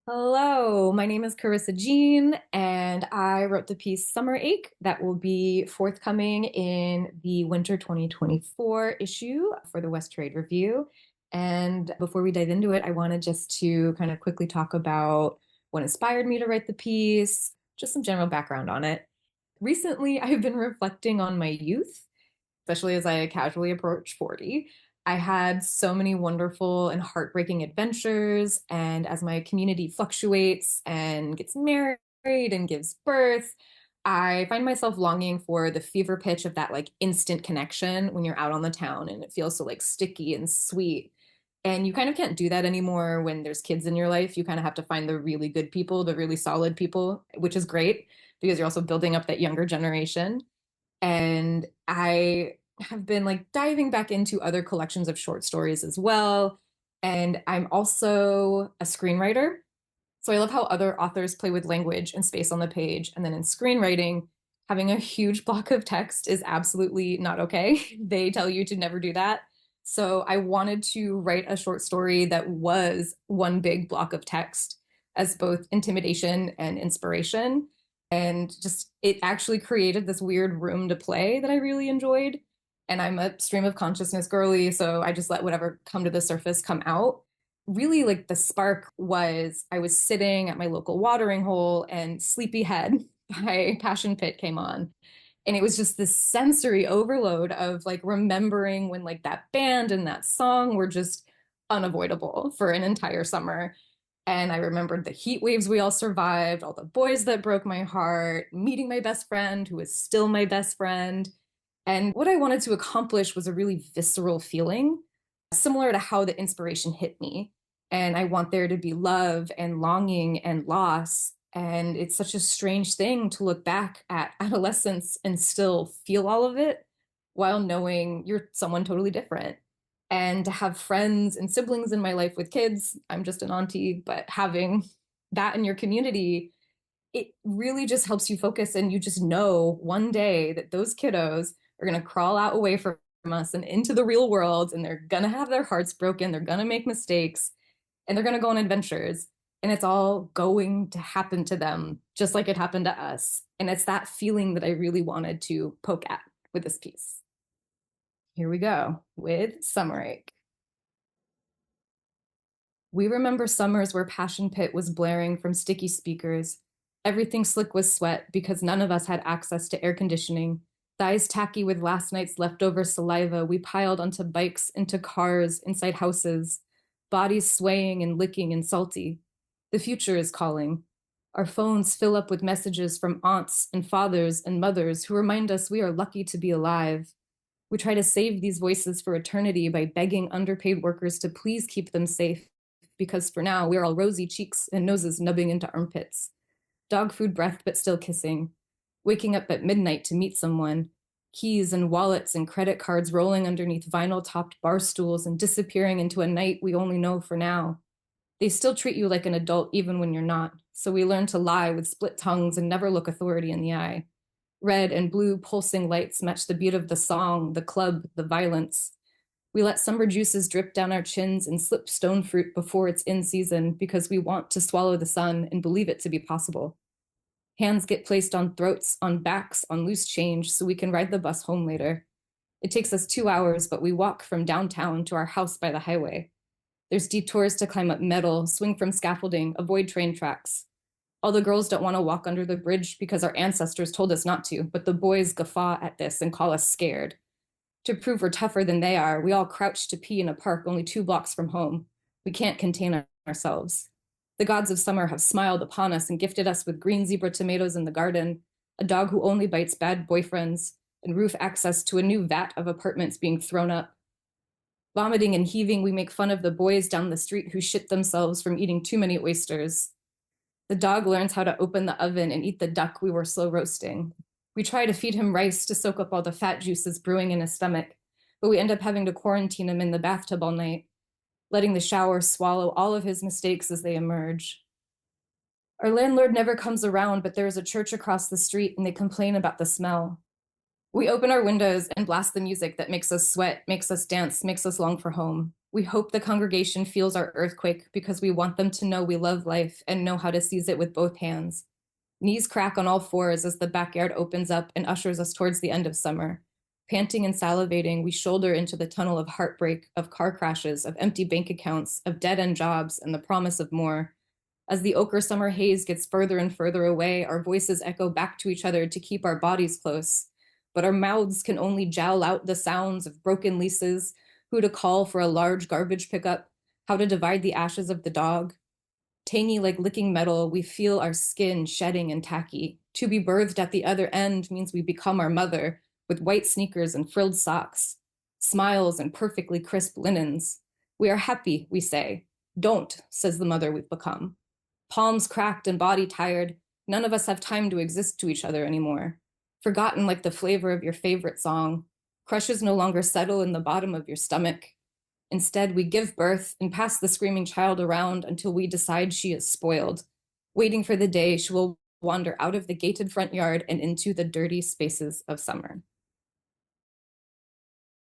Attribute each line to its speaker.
Speaker 1: Hello, my name is Carissa Jean, and I wrote the piece Summerache that will be forthcoming in the winter 2024 issue for the West Trade Review. And before we dive into it, I wanted just to kind of quickly talk about what inspired me to write the piece, just some general background on it. Recently, I've been reflecting on my youth, especially as I casually approach 40. I had so many wonderful and heartbreaking adventures. And as my community fluctuates and gets married and gives birth, I find myself longing for the fever pitch of that like instant connection when you're out on the town and it feels so like sticky and sweet. And you kind of can't do that anymore when there's kids in your life. You kind of have to find the really good people, the really solid people, which is great because you're also building up that younger generation. And I have been like diving back into other collections of short stories as well. And I'm also a screenwriter. So I love how other authors play with language and space on the page. And then in screenwriting, having a huge block of text is absolutely not okay. They tell you to never do that. So I wanted to write a short story that was one big block of text as both intimidation and inspiration. And just it actually created this weird room to play that I really enjoyed. And I'm a stream of consciousness girly, so I just let whatever come to the surface come out. Really, like the spark was I was sitting at my local watering hole and Sleepyhead by Passion Pit came on. And it was just this sensory overload of like remembering when like that band and that song were just unavoidable for an entire summer. And I remembered the heat waves we all survived, all the boys that broke my heart, meeting my best friend, who is still my best friend. And what I wanted to accomplish was a really visceral feeling, similar to how the inspiration hit me. And I want there to be love and longing and loss. And it's such a strange thing to look back at adolescence and still feel all of it while knowing you're someone totally different. And to have friends and siblings in my life with kids, I'm just an auntie, but having that in your community, it really just helps you focus. And you just know one day that those kiddos are going to crawl out away from us and into the real world, and they're going to have their hearts broken. They're going to make mistakes and they're going to go on adventures. And it's all going to happen to them just like it happened to us. And it's that feeling that I really wanted to poke at with this piece. Here we go with Summerache. We remember summers where Passion Pit was blaring from sticky speakers. Everything slick with sweat because none of us had access to air conditioning. Thighs tacky with last night's leftover saliva, we piled onto bikes, into cars, inside houses. Bodies swaying and licking and salty. The future is calling. Our phones fill up with messages from aunts and fathers and mothers who remind us we are lucky to be alive. We try to save these voices for eternity by begging underpaid workers to please keep them safe, because for now we're all rosy cheeks and noses nubbing into armpits. Dog food breath but still kissing. Waking up at midnight to meet someone. Keys and wallets and credit cards rolling underneath vinyl-topped bar stools and disappearing into a night we only know for now. They still treat you like an adult even when you're not, so we learn to lie with split tongues and never look authority in the eye. Red and blue pulsing lights match the beat of the song, the club, the violence. We let summer juices drip down our chins and slip stone fruit before it's in season because we want to swallow the sun and believe it to be possible. Hands get placed on throats, on backs, on loose change so we can ride the bus home later. It takes us 2 hours, but we walk from downtown to our house by the highway. There's detours to climb up metal, swing from scaffolding, avoid train tracks. All the girls don't want to walk under the bridge because our ancestors told us not to, but the boys guffaw at this and call us scared. To prove we're tougher than they are, we all crouch to pee in a park only 2 blocks from home. We can't contain ourselves. The gods of summer have smiled upon us and gifted us with green zebra tomatoes in the garden, a dog who only bites bad boyfriends, and roof access to a new vat of apartments being thrown up. Vomiting and heaving, we make fun of the boys down the street who shit themselves from eating too many oysters. The dog learns how to open the oven and eat the duck we were slow roasting. We try to feed him rice to soak up all the fat juices brewing in his stomach, but we end up having to quarantine him in the bathtub all night, letting the shower swallow all of his mistakes as they emerge. Our landlord never comes around, but there is a church across the street and they complain about the smell. We open our windows and blast the music that makes us sweat, makes us dance, makes us long for home. We hope the congregation feels our earthquake because we want them to know we love life and know how to seize it with both hands. Knees crack on all fours as the backyard opens up and ushers us towards the end of summer. Panting and salivating, we shoulder into the tunnel of heartbreak, of car crashes, of empty bank accounts, of dead-end jobs, and the promise of more. As the ochre summer haze gets further and further away, our voices echo back to each other to keep our bodies close. But our mouths can only jowl out the sounds of broken leases, who to call for a large garbage pickup, how to divide the ashes of the dog. Tangy like licking metal, we feel our skin shedding and tacky. To be birthed at the other end means we become our mother, with white sneakers and frilled socks, smiles and perfectly crisp linens. We are happy, we say. Don't, says the mother we've become. Palms cracked and body tired, none of us have time to exist to each other anymore. Forgotten like the flavor of your favorite song. Crushes no longer settle in the bottom of your stomach. Instead, we give birth and pass the screaming child around until we decide she is spoiled, waiting for the day she will wander out of the gated front yard and into the dirty spaces of summer.